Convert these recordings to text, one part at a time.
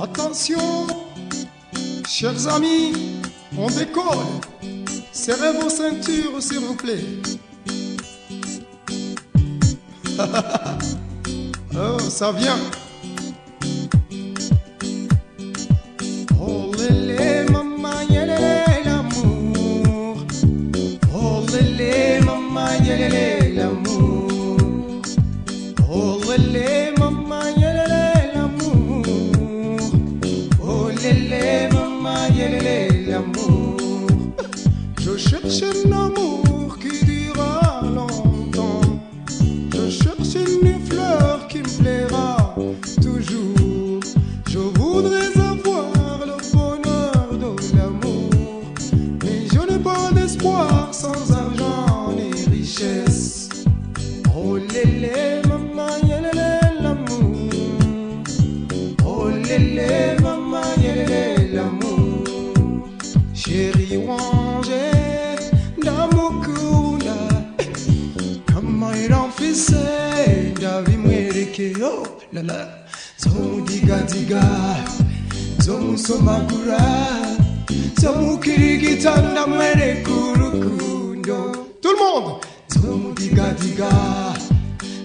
Attention, chers amis, on décolle. Serrez vos ceintures, s'il vous plaît. Oh, ça vient. Oh lélé, maman, yélélé, l'amour. Oh lélé, maman, yélélé, l'amour. Oh lélé, maman, yélélé, l'amour. Oh lélé, maman, yélélé, l'amour. Je cherche un amour qui durera longtemps. Je cherche une fleur qui me plaira toujours. Je voudrais avoir le bonheur de l'amour, mais je n'ai pas d'espoir sans argent ni richesse. Oh lélé, maman, yélélé, l'amour. Oh lélé, maman, yélélé, l'amour. Chérie wanje, ndamukunda. Kama iramfise, ndabimwereke. Oh la la. Zomudigadiga, zomusomagura, zomukirigita, ndamwereke urukundo. Tout le monde. Zomudigadiga,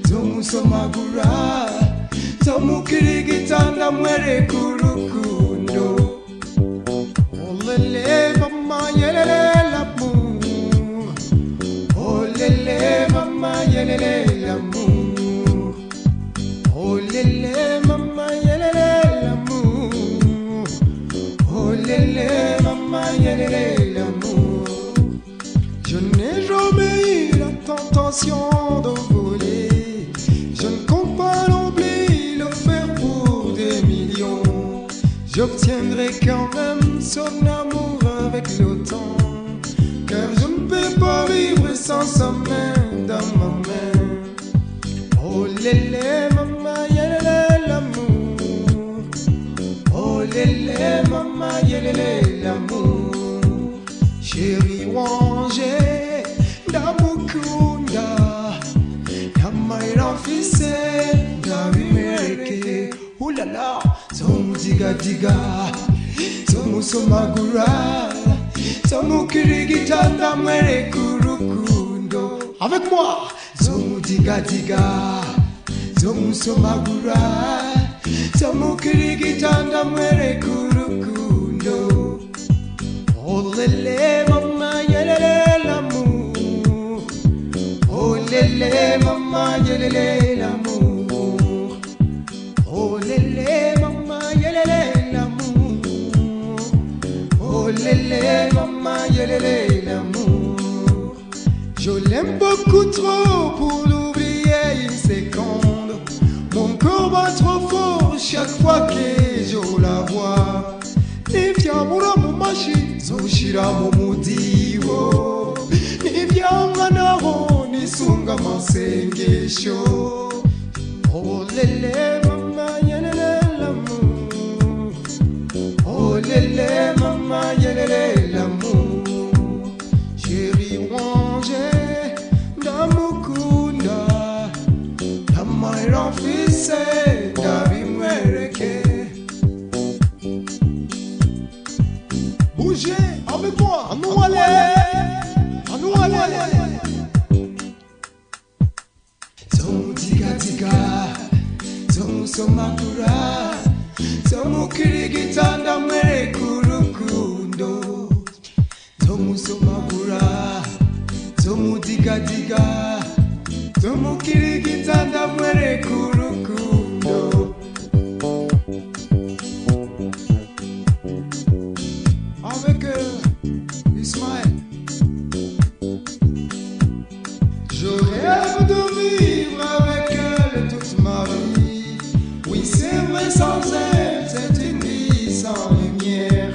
zomusomagura, zomukirigita, ndamwereke urukundo. Oh lélé, maman, yélélé, l'amour. Oh lélé, maman, yélélé, l'amour. Oh lélé, maman, yélélé, l'amour. Oh lélé, maman, yélélé, l'amour. Je n'ai jamais eu la tentation de voler. Je ne compte pas non plus le faire pour des millions. J'obtiendrai quand même son amour avec le temps, car je ne peux pas vivre sans sa main dans ma main. Oh lélé, maman, yélélé, l'amour. Oh lélé, maman, yélélé, l'amour. Chérie wanje, ndamukunda. Yamairafise, ndabimwereke. Ouh là là, zomudigadiga, zomusomagura, zomukirigita, ndamwereke urukundo. Avec moi. Zomudigadiga, zomusomagura, zomukirigita, ndamwereke urukundo. Oh lélé, maman, yélélé, l'amour. Oh lélé, maman, yélélé, l'amour. Oh lélé, maman, yélélé, l'amour. Oh lélé, maman, yélélé, l'amour. Je l'aime beaucoup trop pour l'oublier une seconde. Mon corps bat trop fort chaque fois que je la vois. Nivyamura mu mashi zoshira mu mudiho, nivyamanaho nisunga amasengesho. Oh lélé, maman, yélélé, l'amour. Oh lélé, maman, yélélé, l'amour. Chérie wanje, ndamukunda. Yamairafise, ndabimwereke. Bougez avec moi, à nous aller, à nous aller. Zomudigadiga, zomusomagura, zomukirigita, ndamwereke urukundo. Zomusomagura, zomudigadiga, zomukirigita, ndamwereke urukundo. Avec Ismaël, je rêve de vivre avec elle toute ma vie. Oui, c'est vrai, sans elle, c'est une vie sans lumière.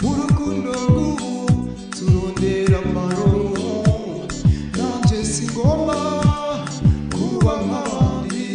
Murukundo guru, turondera marongo. Nanje singomba kuba nk'abandi.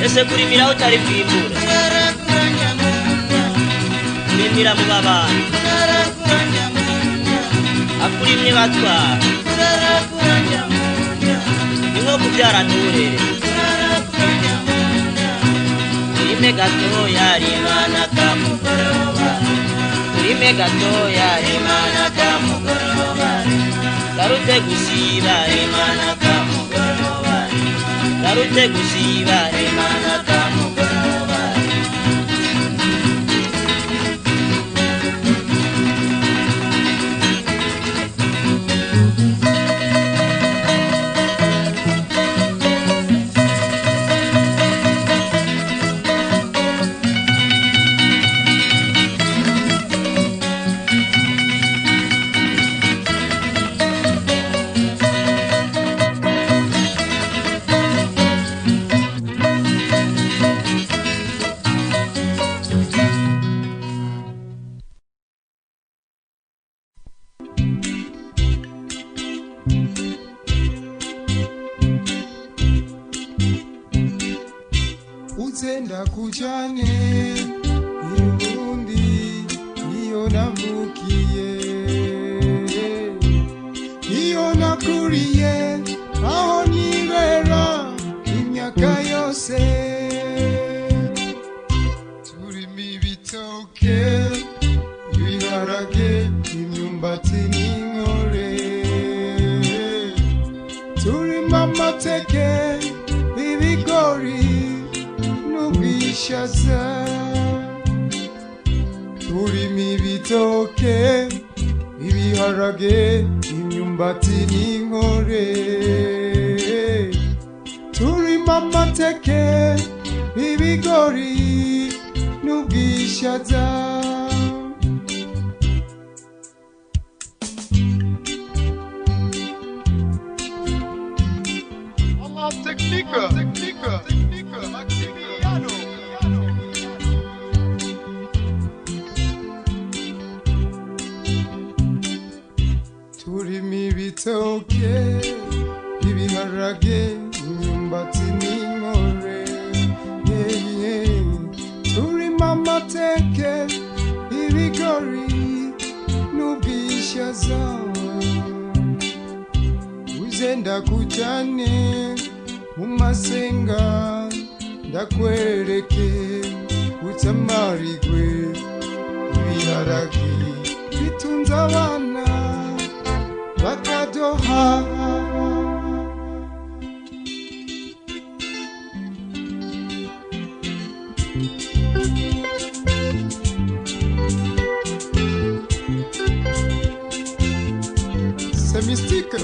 ese kurimira utari kwimbura kurimira mu babana uburimyi batwara ni nko kubyara nturere urime gatoya rimana kamugoroba urime gatoya rimana kamugoroba garute gusiba rimana kamugoroba garute gusiba rimana kamugoroba Uzenda kujane Irundi iyo navukiye iyo nakuriye aho nibera imyaka yose turimo ibitoke ibiharage imyumbati n'inkore turimo amateke ibigori n'ubwishaza turimo ibitoke ibiharage imyumbati n'inkore turimo amateke ibigori n'ubwishaza Technique, Maximiliano. Turimo ibitoke ibiharage imyumbati n'inkore turimo amateke ibigori n'ubwishaza uzenda kujane umasenga ndakwereke utamarigwe ibiharage bitunze abana bakadoha c'est mystique.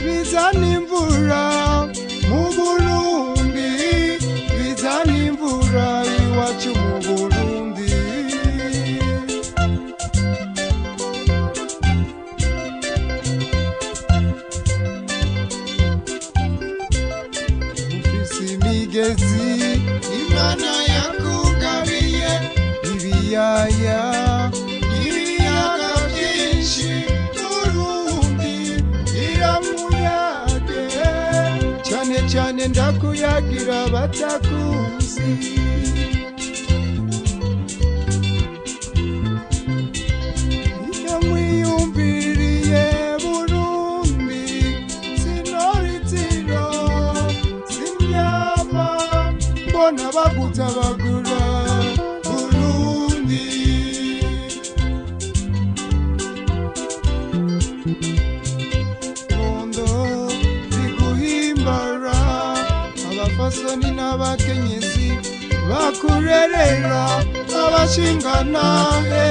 Bizana imvura mu Burundi bizana imvura iwacu mu Burundi ufise imigezi Imana yakugabiye ibiyaya ibiyaga byinshi cyane ndakuyagira batakuzi iyo mwiyumviriye Burundi sinoritiro simyama mbona bagutabagura Burundi Kondo biguhimbara abafasoni n'abakenyezi bakurerera abashinganahe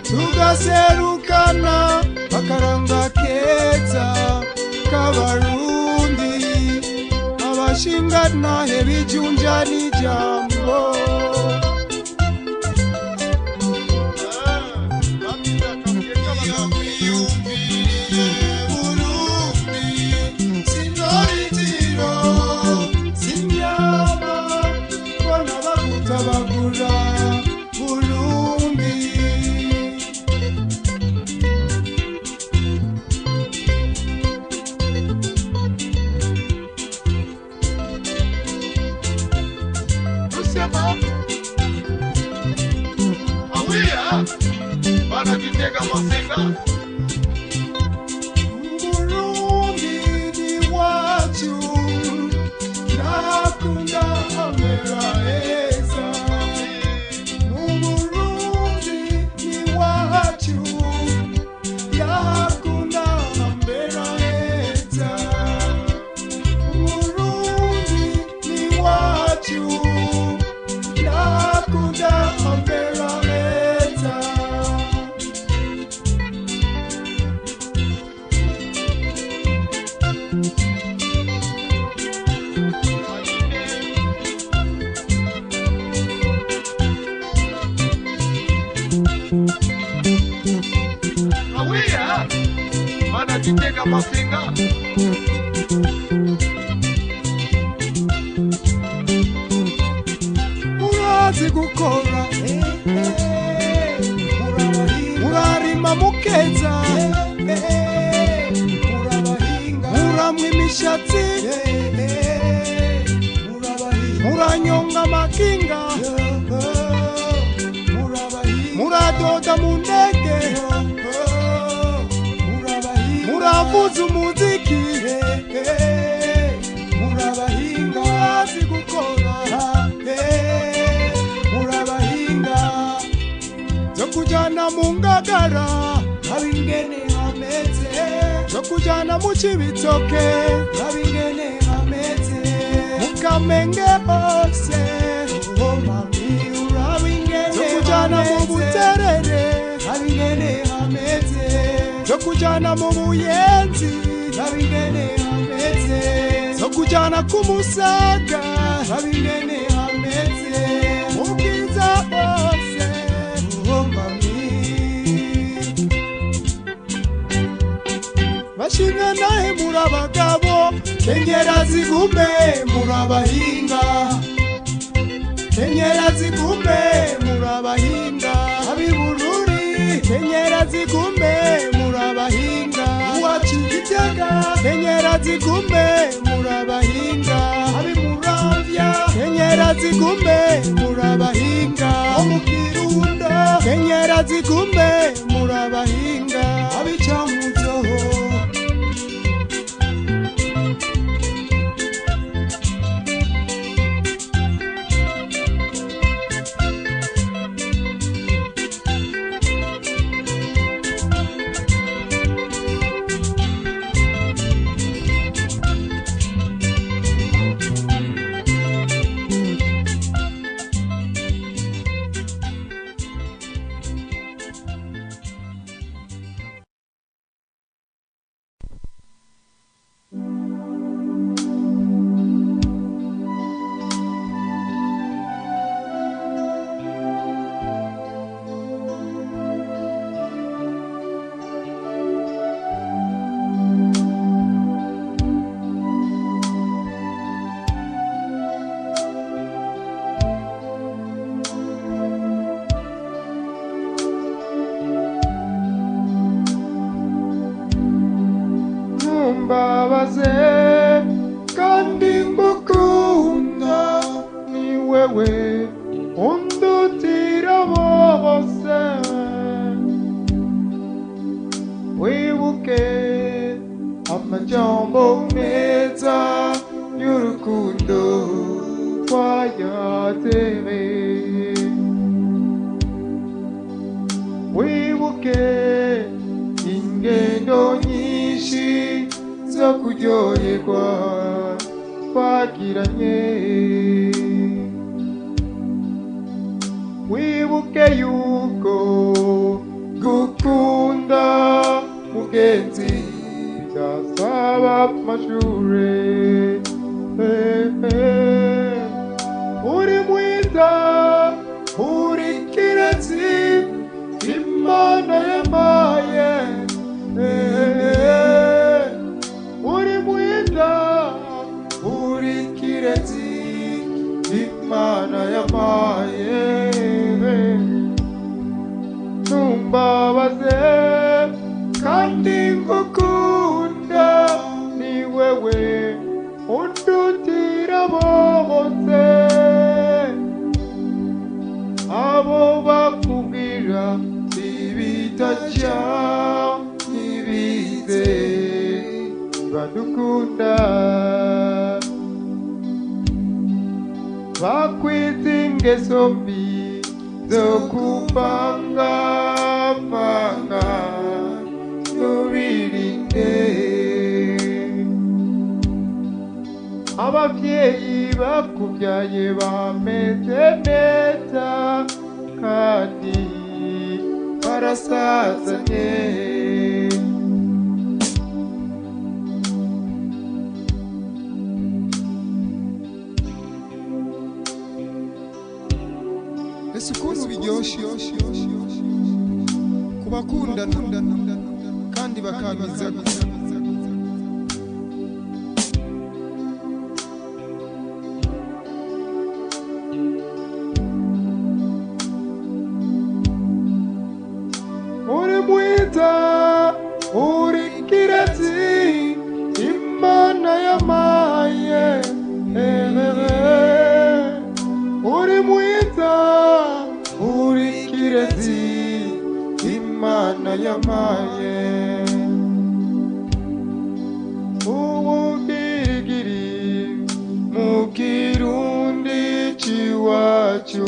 tugaserukana akaranga keza k'abarundi abashinganahe bijunja n'ijambo murazi gukora murarima mukeza muramwa imishatsi muranyonga amakinga muradoda mu ndege muravuza umuziki murabahinga murazi gukora murabahinga zo kujana mu ngagara abingene hameze zo kujana mu Cibitoke abingene hameze mukamenge hose mami urabingene zo kujana mu Buterere abingene hameze zo kujana mu Buyenzi abingene hameze zo kujana ku Musaga abingene hameze mu Bwiza hose mami bashinganahe murabagabo kenyera zigume murabahinga kenyera zigume murabahinga abibururi kenyera zigume murabahinga uwacu Gitega kenyera zigume murabahinga abimuravya kenyera zigume murabahinga mu Kirundo kenyera zigume murabahinga abicamuzoho mbabaze kandi ngukunda ni wewe undutira bose wibuke amajambo meza y'urukundo twayatereye wibuke ingendo nyinshi zo kuryoherwa twagiranye. Wibuke yuko gukunda mugenzi bidasaba amashure. Uri mwiza, uri kirezi, Imana yampaye. Uri mwiza, uri kirezi, Imana yampaye. Ntumbabaze kandi ngukunda, ni wewe undutira bose. Abo bakubwira ibitaca ntibize badukunda. Bakwita ingeso mbi zo kuvangavanga, ntubirinde. Abavyeyi bakuvyaye bameze neza kandi barasazanye. Ese ukuntu biryoshe kubakundana kandi bakabizana. Uri mwiza, uri kirezi, Imana yampaye. Uri mwiza, uri kirezi, Imana yampaye. Ubugirigiri mu Kirundi c'iwacu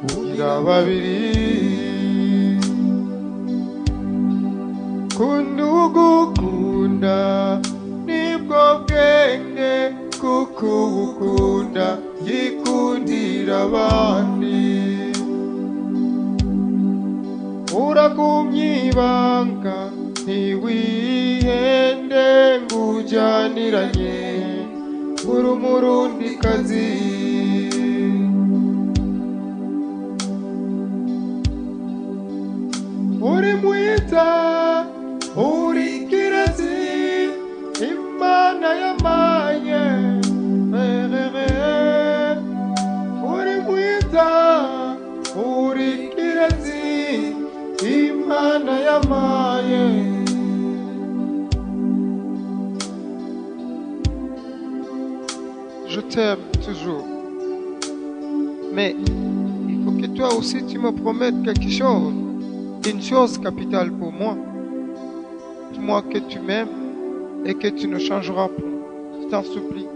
bugira babiri. Kunda ugukunda nibwo bwenge, kuko ugukunda yikundira abandi. Uragumye ibanga ntiwihende ngujaniranye, uri umurundikazi. Uri mwiza, uri kirezi, Imana yampaye. Uri mwiza, uri kirezi, Imana yampaye. Je t'aime toujours, mais il faut que toi aussi tu me promettes quelque chose, une chose capitale pour moi. Dis-moi que tu m'aimes et que tu ne changeras pas. Je t'en supplie,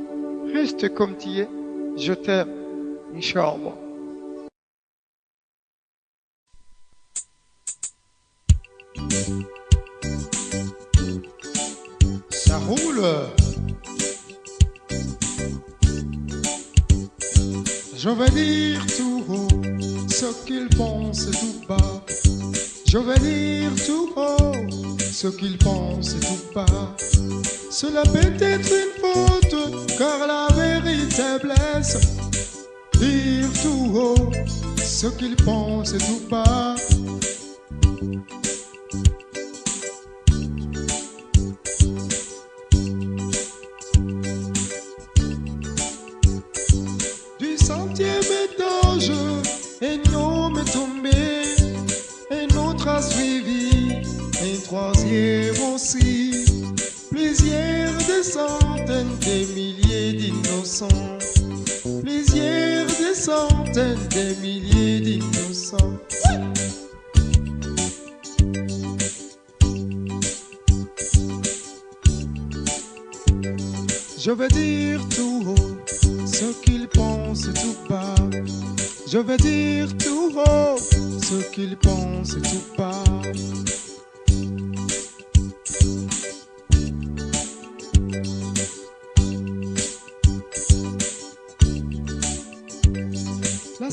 reste comme tu es. Je t'aime, Inch'Allah. Ça roule. Je vais dire tout haut ce qu'ils pensent tout bas. Je vais dire tout haut ce qu'ils pensent tout bas. Cela peut être une faute, car la vérité blesse. Dire tout haut ce qu'ils pensent tout bas. Du centième étage, un homme est tombé, un autre a suivi, un troisième aussi. Plusieurs des centaines de milliers d'innocents. Plusieurs des centaines de milliers d'innocents. Je vais dire tout haut ce qu'ils pensent tout bas. Je vais dire tout haut ce qu'ils pensent tout bas.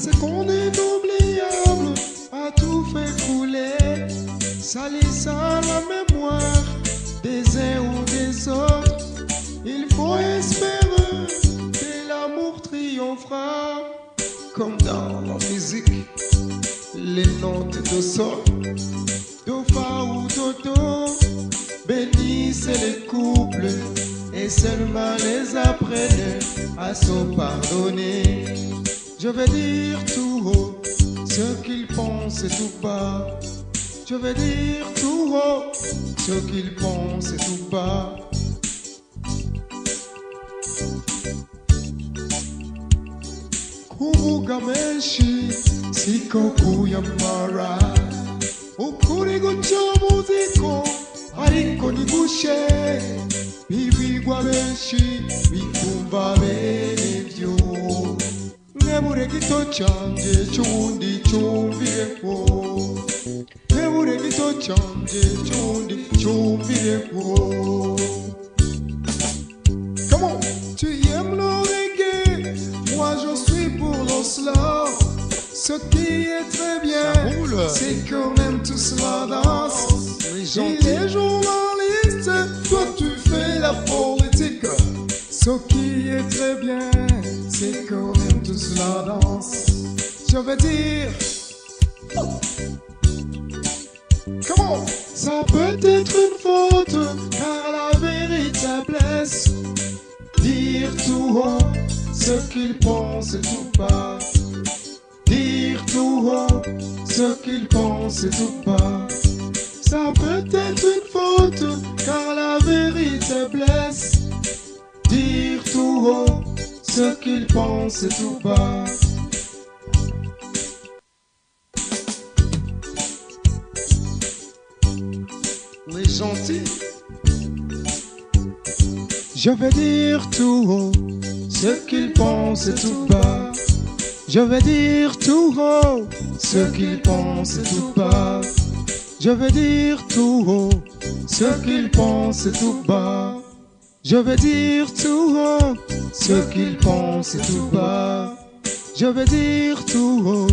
C'est qu'on est inoubliable, a tout fait couler, salissant la mémoire des uns ou des autres. Il faut espérer que l'amour triomphera, comme dans la musique, les notes de sol, do, fa ou do, do, bénissent les couples et seulement les apprennent à se pardonner. Je vais dire tout haut ce qu'ils pensent tout bas. Je vais dire tout haut ce qu'ils pensent tout bas. Kuvuga menshi siko kuyamara, ukuri guca muziko ariko nigushe, bibigwa benshi bikumva bene byo. Nebure gito canje cyundi cyumvireho, nebure gito canje cyundi cyumvireho. Comment tu aimes le reggae, moi je suis pour le slow. Ce qui est très bien, c'est qu'on aime tous la danse. Et les journalistes, toi tu fais la politique. Ce qui est très bien, c'est qu'on aime tous la danse. Je veux dire, comment ça peut être une faute, car la vérité blesse. Dire tout haut ce qu'ils pensent tout bas. Dire tout haut ce qu'ils pensent tout bas. Ça peut être une faute, car la vérité blesse. Dire tout haut ce qu'ils pensent tout bas. Les gentils. Je vais dire tout haut ce qu'ils pensent tout bas. Je vais dire tout haut ce qu'ils pensent tout bas. Je vais dire tout haut ce qu'ils pensent tout bas. Je vais dire tout haut ce qu'ils pensent tout bas. Je vais dire tout haut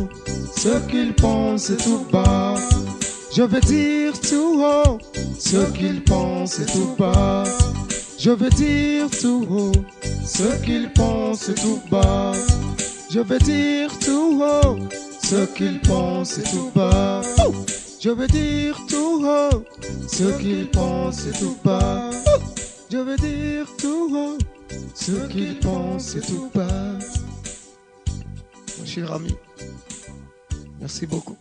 ce qu'ils pensent tout bas. Je vais dire tout haut ce qu'ils pensent tout bas. Je vais dire tout haut ce qu'ils pensent tout bas. Je vais dire tout haut ce qu'ils pensent tout bas. Je vais dire tout haut ce qu'ils pensent tout bas. Je vais dire tout haut ce qu'ils pensent tout bas. Mon cher ami, merci beaucoup.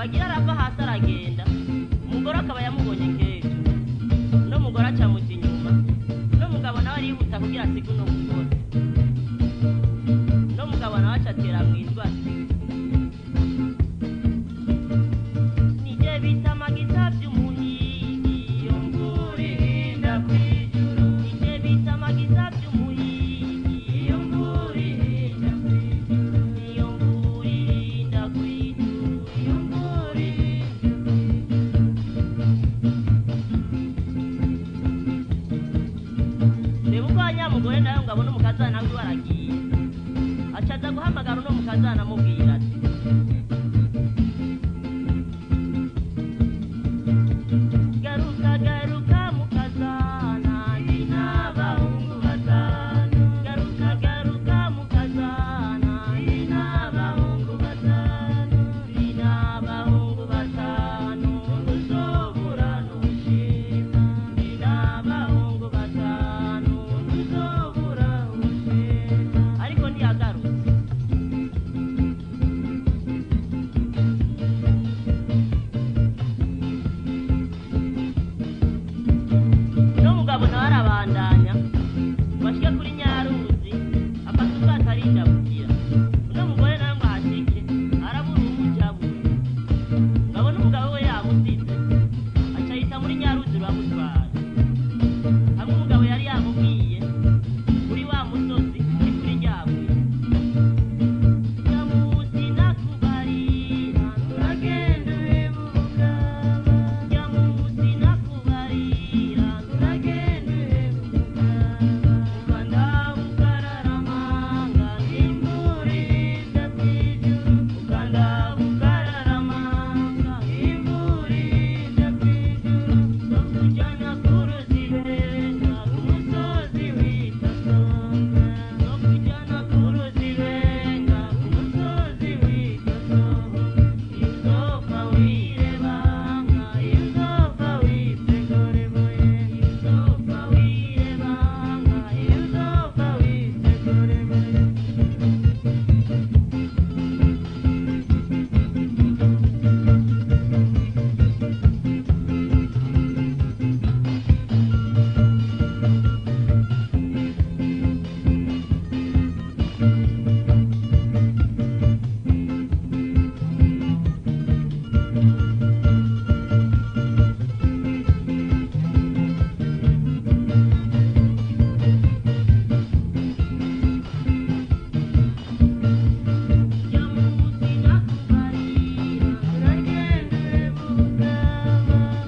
wagira arava hasi aragenda umugore akaba yamubonye nk'ejo n'umugore acamuja inyuma n'umugabo nawe arihuta kugira asige uno mugore n'umugabo nawe acatera mw'ijwi ati nije bita amagita vy'umuhigi iyo mvura ihinda kw'ijuru nije bita amagita vy'umuhigi iyo mvura ihinda kw'ijuru iyo mvura ihinda kw'ijuru iyo mvura reba uko nyamugore nawe ngo abone umukazana wiwe aragiye acaza guhamagara uno mukazana amubwira ati garuka garuka mukazana ndi n'abahungu batanu garuka garuka mukazana ndi n'abahungu batanu ndi n'abahungu batanu ntuzobura n'ushima ndi n'abahungu batanu ntuzobura n'ushima ariko ntiyagarutse uno mugabo nawe arabandanya ngo ashike kuri Nyaruzi afata ubwato arinjabukira uno mugore nawe ngo ahashike arabura uwumujabura ngo abone umugabo we yamusize aca yita muri Nyaruzi ruramutwara hamwe umugabo yari yamubwiye kuri wa musozi uri kuri Ryabuye Nyamuzi nakubarira turagenda uhebuka Nyamuzi nakubarira turagenda uhebuka ukanda ukararamanga imvura ihinda kw'ijuru ukanda ukararamanga imvura ihinda kw'ijuru zokujana ku ruzibenga ku musozi wita Songa zokujana ku ruzibenga ku musozi wita Songa izopfa wirebanga izopfa witegoreboye izopfa wirebanga izopfa witegoreboye Nyamuzi nakubarira turagenda uhebuka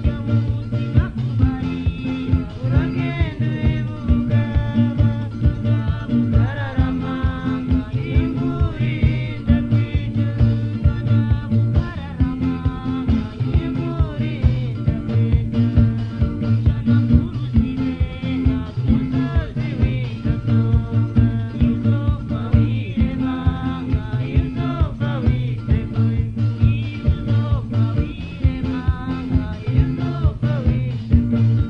Nyamuzi nakubarira turagenda uhebuka ukararamanga imvura ihinda kw'ijuru ukararamanga imvura ihinda kw'ijuru ujana ku ruzibenga ku musozi wita Songa izopfa wirebanga izopfa witeguye izopfa wirebanga izopfa witeguye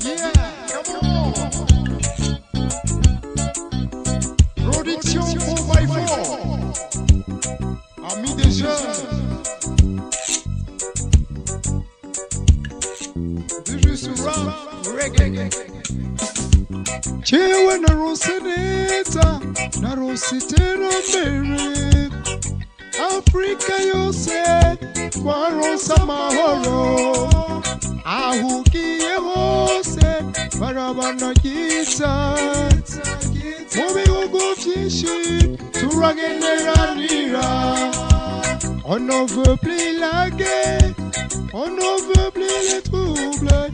Yeah, come on. Production 4x4. Amis des jeunes. This is rap reggae. Chewe na roseneta na rositero mbere Afrika yose twaronse amahoro ahugiye hose barabanagiza mu bihugu byinshi turageneranira on ne veut plus la guerre on ne veut plus les troubles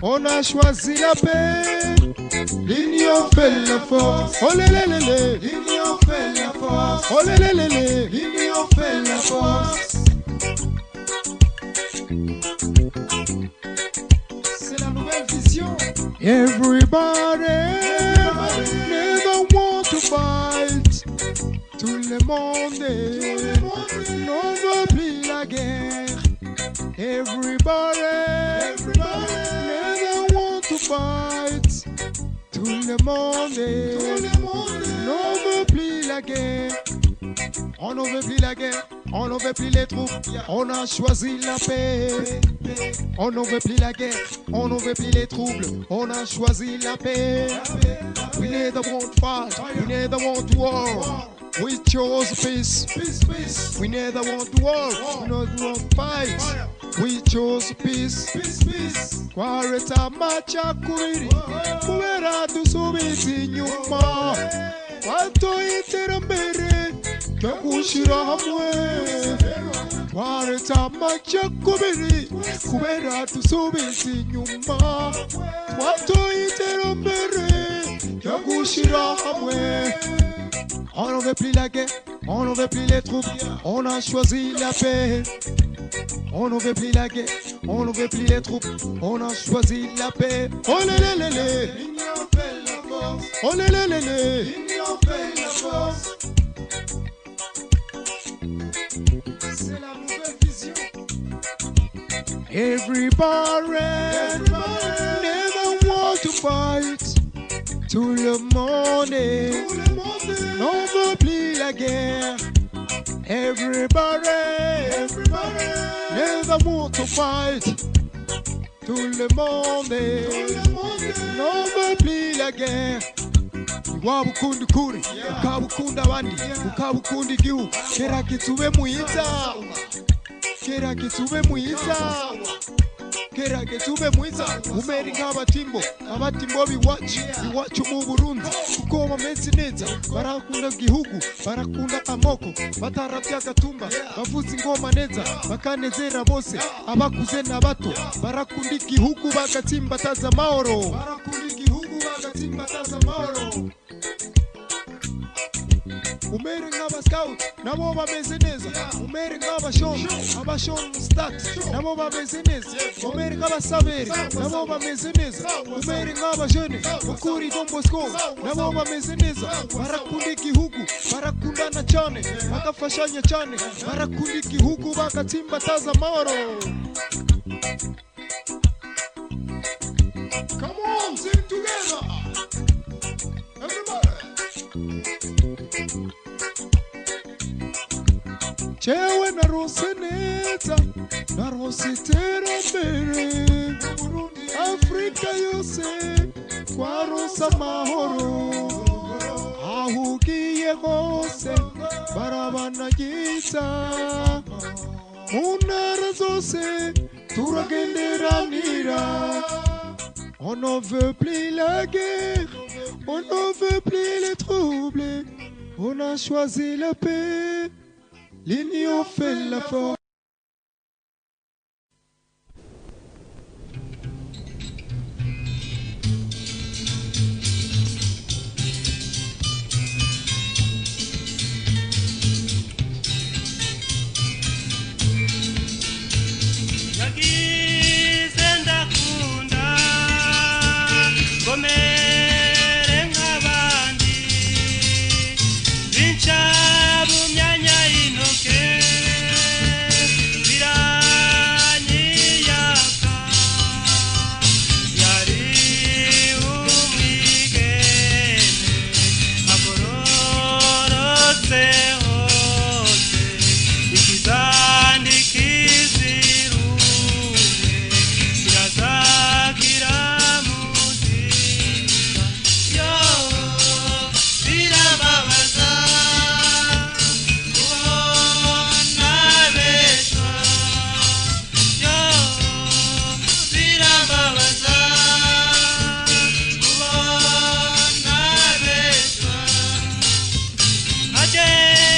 on a choisi la paix l'union fait la force oh lélélélé l'union fait la force oh lélélélé l'union fait la force c'est la nouvelle vision everybody never want to fight Tout le monde n'en veut plus la guerre. Everybody never want to fight. Tout le monde n'en veut plus la guerre. On n'en veut plus la guerre, on n'en veut plus les troupes, on a choisi la paix. On n'en veut plus la guerre, on n'en veut plus les troubles, on a choisi la paix. We neither want fight, we neither want war. We chose peace. We neither want war, we neither want fight. We chose peace. Kwareta macha kubiri, kubera dusubiza inyuma. Watoye iterambere ryo gushyira hamwe. Kwareta macha kubiri, kubera dusubiza inyuma. Watoye iterambere ryo gushyira hamwe. On n'en veut plus la guerre, on n'en veut plus les troupes, on a choisi la paix. On n'en veut plus la guerre, on n'en veut plus les troupes, on a choisi la paix. Oh lé lé lé lé, l'union fait la force. Oh lé lé lé lé, l'union fait la force. C'est la nouvelle vision. Everybody never want to fight. Tout le monde n'en veut plus la guerre. Everybody never want to fight. Tout le monde n'en veut plus la guerre. Waba ukunda ukuri, ukaba ukunda abandi, ukaba ukunda igihugu. Gerageza ube mwiza, gerageza ube mwiza. Gerageza ube mwiza, umere nk'abatimbo, abatimbo biwacu mu Burundi, kuko bameze neza, barakunda igihugu, barakunda amoko, bataravya agatumba, bavuza ingoma neza, bakanezera bose, abakuze n'abato, barakunda igihugu bagatsimbataza amahoro, barakunda igihugu bagatsimbataza amahoro. Umere nk'abascout nabo bameze neza, umere nk'abashon, abashon stat nabo bameze neza, umere nk'abasaberi nabo bameze neza, umere nk'abajene ukuri Don Bosco nabo bameze neza. Barakunda igihugu, barakundana cyane, bagafashanya cyane, barakunda igihugu bagatsimbataza amahoro. Come on, sing together, everybody. Chewe narose neza, narose iterambere. Afrika yose twarose amahoro. Aho ugiye hose barabanagiza. Mu ntara zose turagenderanira. On ne veut plus la guerre, on ne veut plus les troubles. On a choisi la paix. L'union fait la force. Again.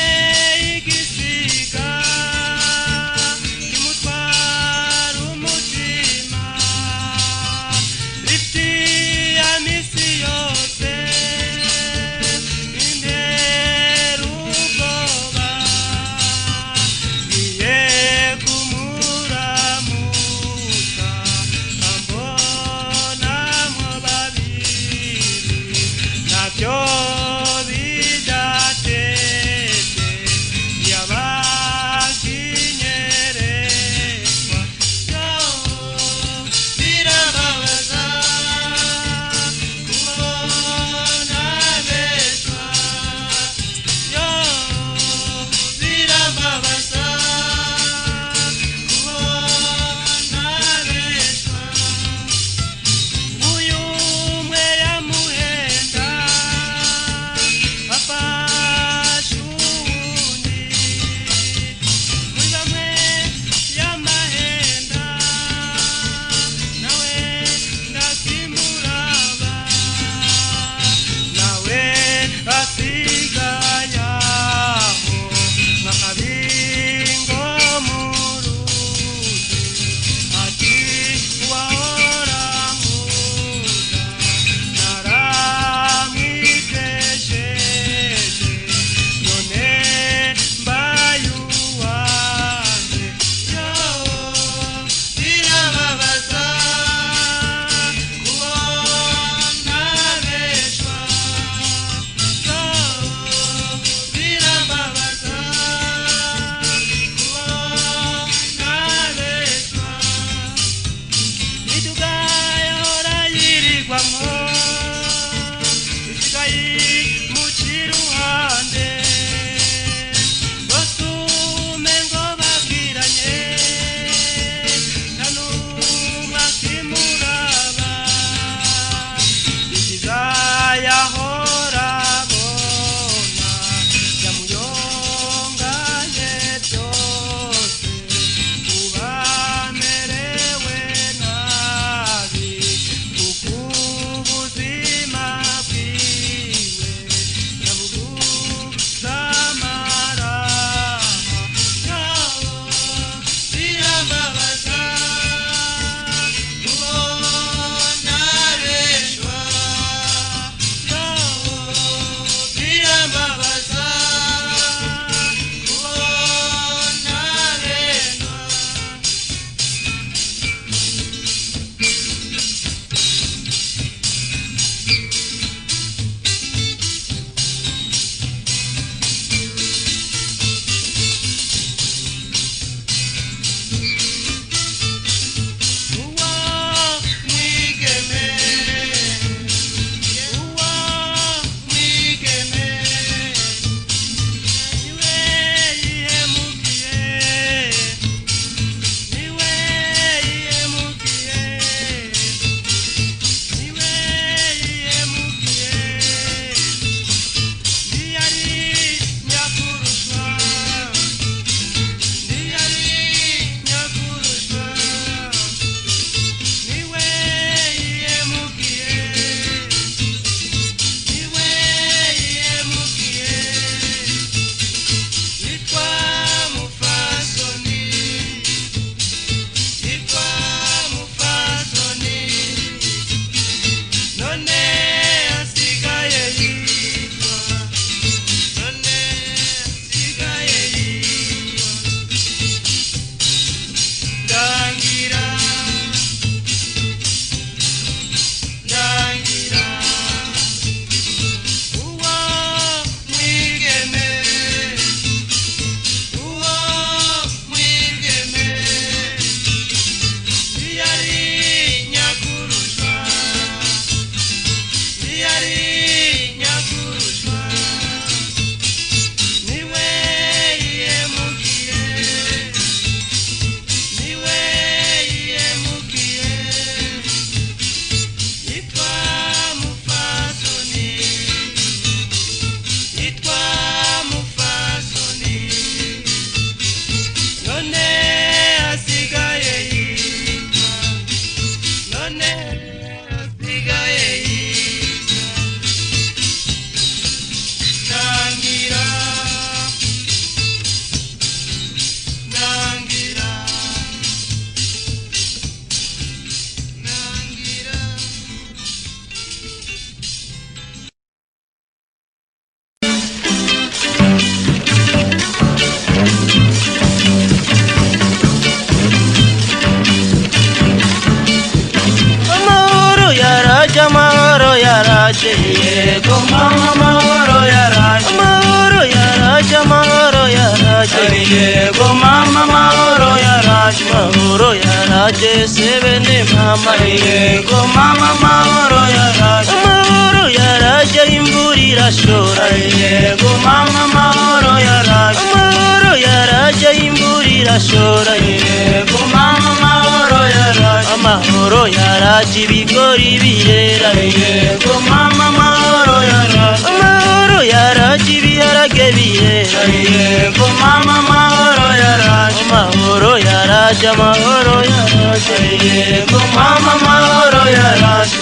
yaraje yego mama amahoro yaraje amahoro yaraje amahoro yaraje yego mama amahoro yaraje amahoro yaraje sebene mama yego mama amahoro yaraje amahoro yaraje imvura irashora yego mama amahoro yaraje amahoro yaraje imvura irashora yego mama amahoro yaraje amahoro yaraje ibigori birera yego mama amahoro yaraje amahoro yaraje ibiharage birera yego mama amahoro yaraje amahoro yaraje amahoro yaraje yego mama amahoro yaraje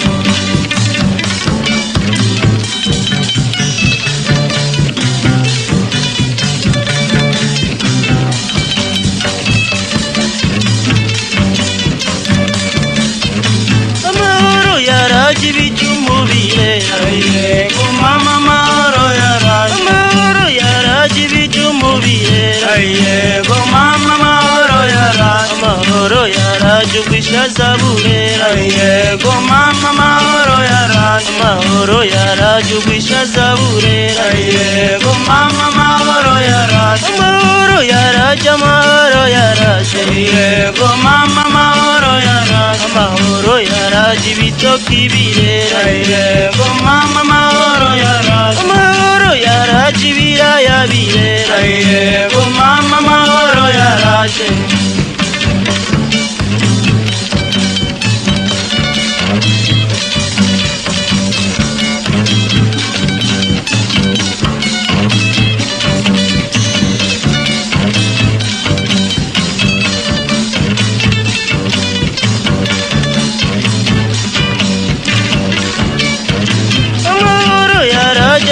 yaraje ibicumu birera yego mama amahoro yaraje amahoro yaraje ibicumu birera yego mama amahoro yaraje amahoro yaraje ubwishaza burera yego mama amahoro yaraje amahoro yaraje ubwishaza burera yego mama amahoro yaraje amahoro yaraje amahoro yaraje yego mama amahoro yaraje amahoro yaraje ibitoki birera yego mama amahoro yaraje amahoro yaraje ibiraya birera yego mama amahoro yaraje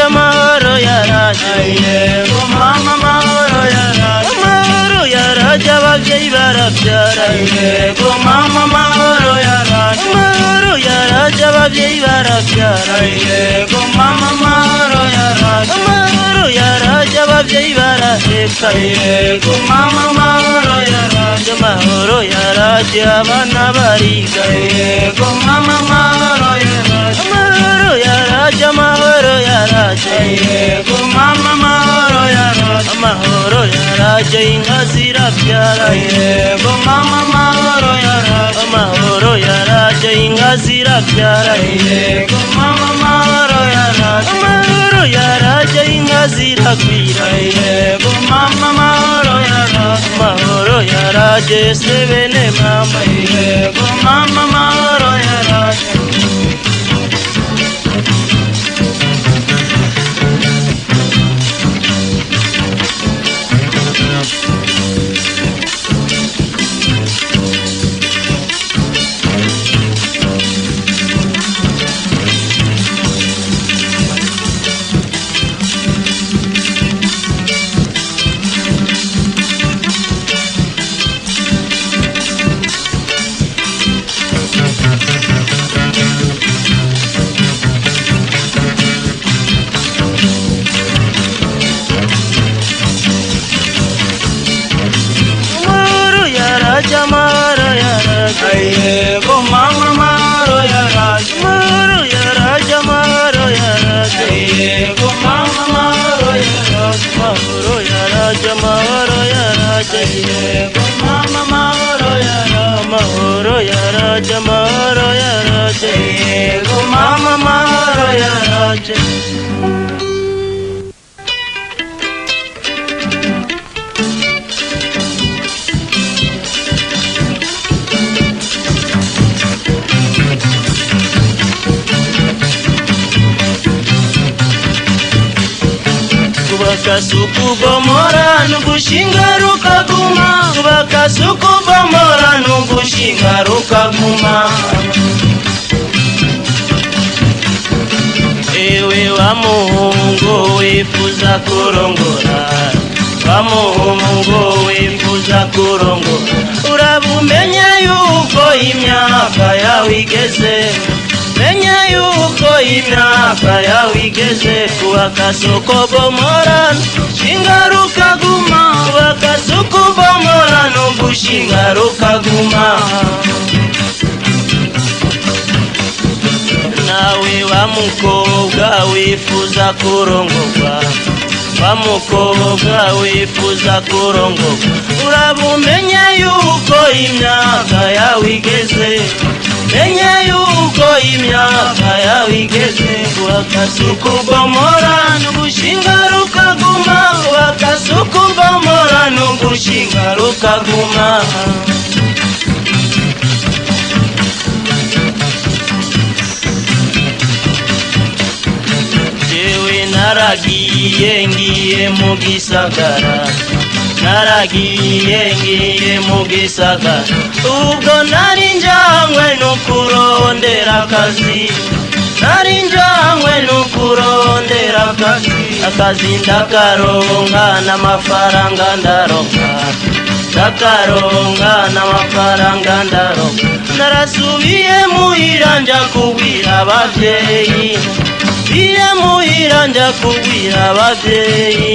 amahoro yaraje yego mama amahoro yaraje amahoro yaraje abavyeyi baravyara yego mama amahoro yaraje amahoro yaraje abavyeyi baravyara yego mama amahoro yaraje amahoro yaraje abavyeyi baraheka yego mama amahoro yaraje amahoro yaraje abana bariga yego mama amahoro yaraje amahoro yaraje amahoro yaraje yego mama amahoro yaraje amahoro yaraje inka zirabyara yego mama amahoro yaraje amahoro yaraje inka zirabyara yego mama amahoro yaraje amahoro yaraje inka zirakwira yego mama amahoro yaraje amahoro yaraje sebene mama yego mama amahoro yaraje amahoro yaraje yego mama amahoro yaraje amahoro yaraje amahoro yaraje yego mama amahoro yaraje amahoro yaraje amahoro yaraje yego mama amahoro yaraje amahoro yaraje amahoro yaraje yego mama amahoro yaraje Bakasuku bomora nugushinga rukaguma bakasuku bomora nugushinga rukaguma ewe wa muhungu wifuza kurongora wa muhungu wifuza kurongora urabumenye yuko imyaka yawe igeze menya yuko imyaka yawe igeze kubakasuku bomora shinga rukaguma kubakasuku bomora nugushinga rukaguma nawe wa mukobwa wifuza kurongorwa, wa mukobwa wifuza kurongorwa, urabumenye yuko imyaka yawe igeze, menye yuko imyaka yawe igeze, wakasukubomora n'ugushinga rukaguma, wakasukubomora n'ugushinga rukaguma. Naragiye ngiye mu gisagara, naragiye ngiye mu gisagara, ubwo nari njanywe no kurondera akazi, nari njanywe no kurondera akazi ndakaronka n'amafaranga ndaronka, ndakaronka n'amafaranga ndaronka, narasubiye muhira nja kubwira abavyeyi, biye muhira nja kubwira abavyeyi,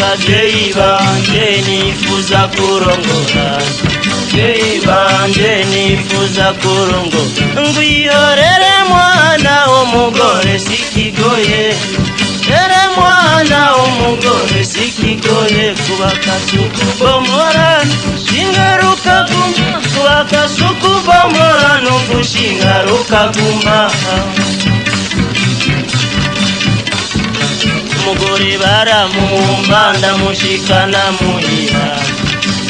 bavyeyi banje nifuza kurongora, bavyeyi banje nifuza kurongora, ngwihorere mwana w'umugore sikigoye, ere mwana w'umugore sikigoye, kubakasukubomora n'ugushinga rukaguma, kubakasukubomora n'ugushinga rukaguma. Umugore baramumba ndamushikana muhira,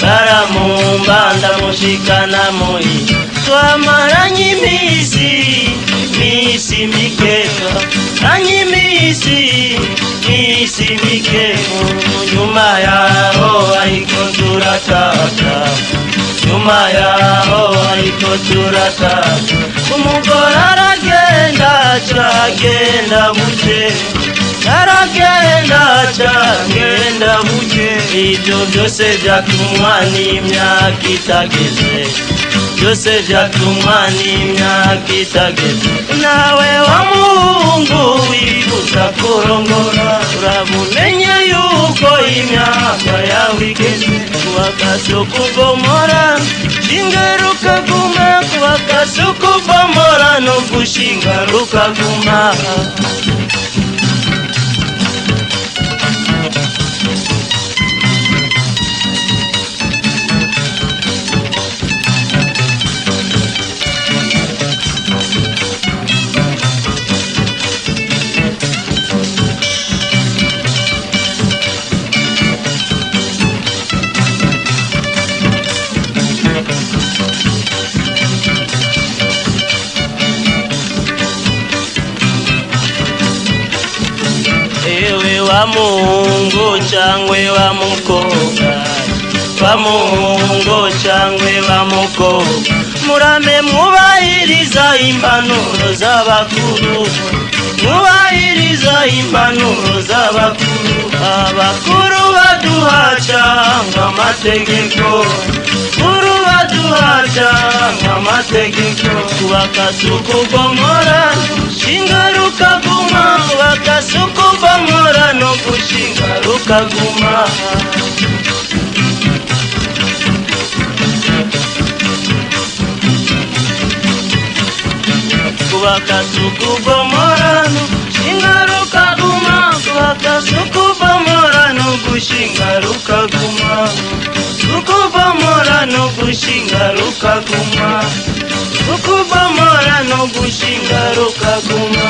baramumba ndamushikana muhira, twamaranye imisi mikeka, ranye imisi mikeka, nyuma yaho ariko turataka, nyuma yaho ariko turataka, umugore aragenda cagenda buke, aragenda cagenda buke, ibyo byose vyatumwa n'imyaka itageze, byose vyatumwa n'imyaka itageze. Nawe wa muhungu wifuza kurongora, urabumenye yuko imyaka yawe igeze, wakasukubomora shinga rukaguma, wakasukubomora no gushinga rukaguma. Wa muhungu cangwe wa mukobwa, wa muhungu cangwe wa mukobwa, murame mwubahiriza impanuro z'abakuru, mwubahiriza impanuro z'abakuru, abakuru baduhaca nk'amategeko, kuru baduhaca nk'amategeko, wakasukubomora shinga rukaguma, wakasukubomora no gushinga rukaguma. Wakasukubomora no gushinga rukaguma, wakasukubomora no gushinga rukaguma, sukubomora no gushinga rukaguma, sukubomora no gushinga rukaguma.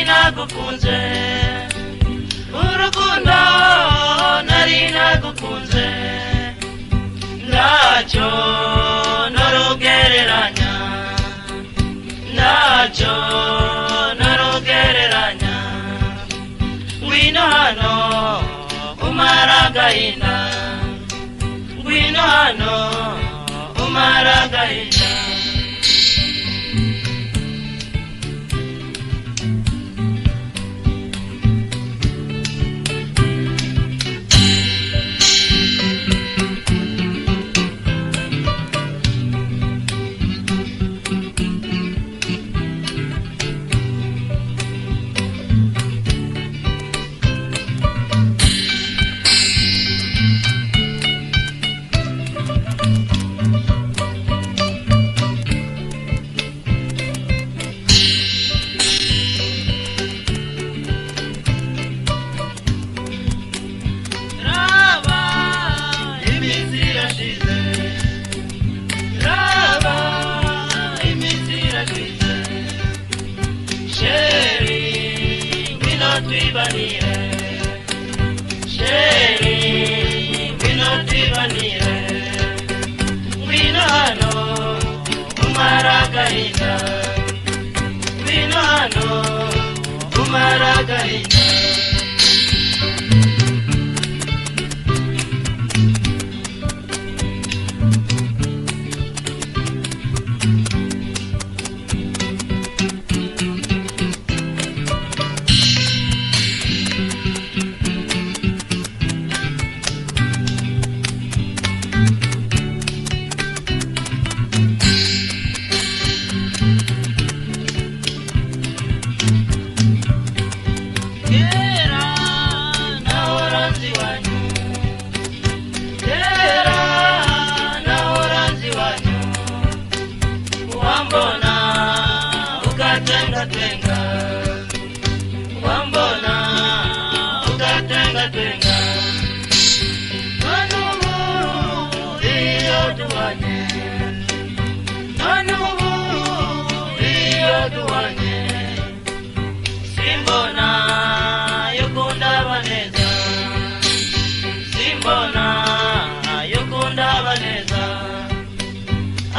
nagukunze urukundo nari nagukunze ntacyo norugereranya narogereranya ngwino hano umara agahinda ngwino hano umara agahinda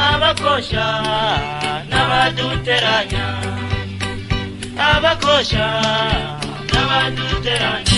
abakosha n'abaduteranya abakosha n'abaduteranya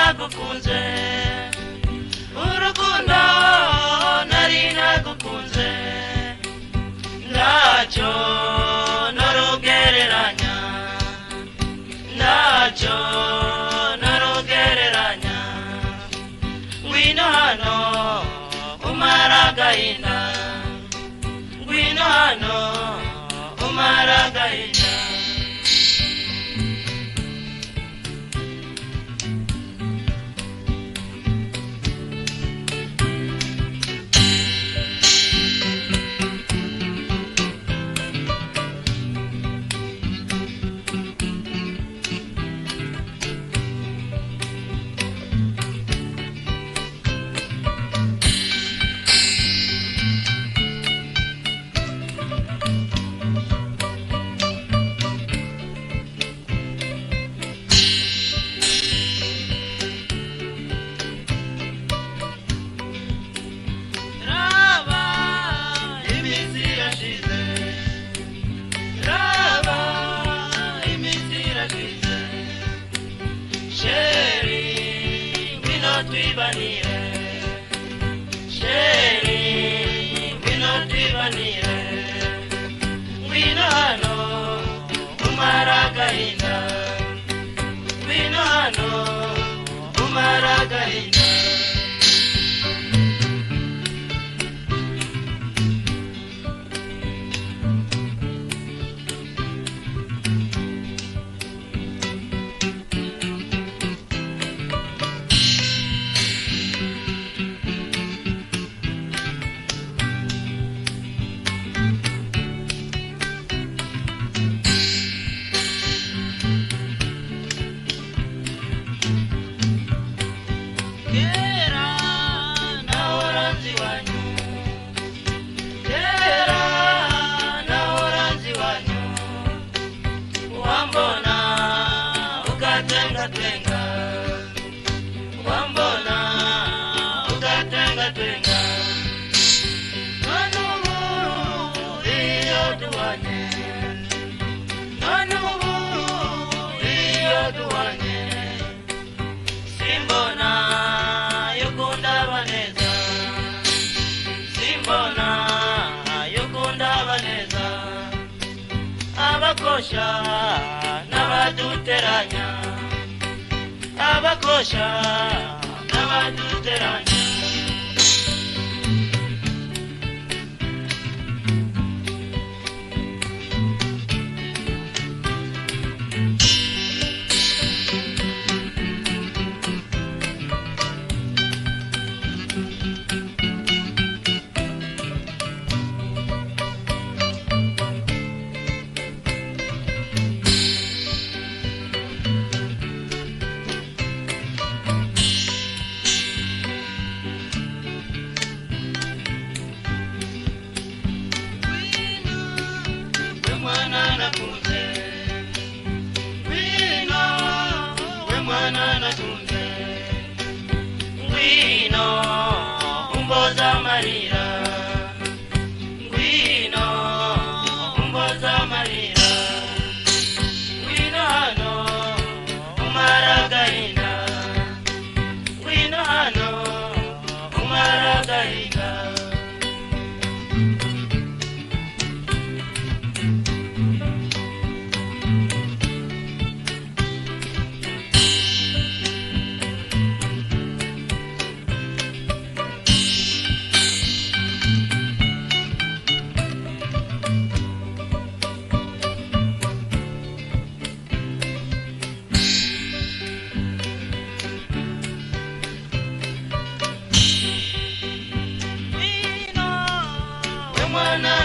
nagukunze urukundo nari nagukunze ntacyo narugereranya agahinda ngwino hano umara agahinda abakosha n'abaduteranya abakosha n'abaduteranya Mwana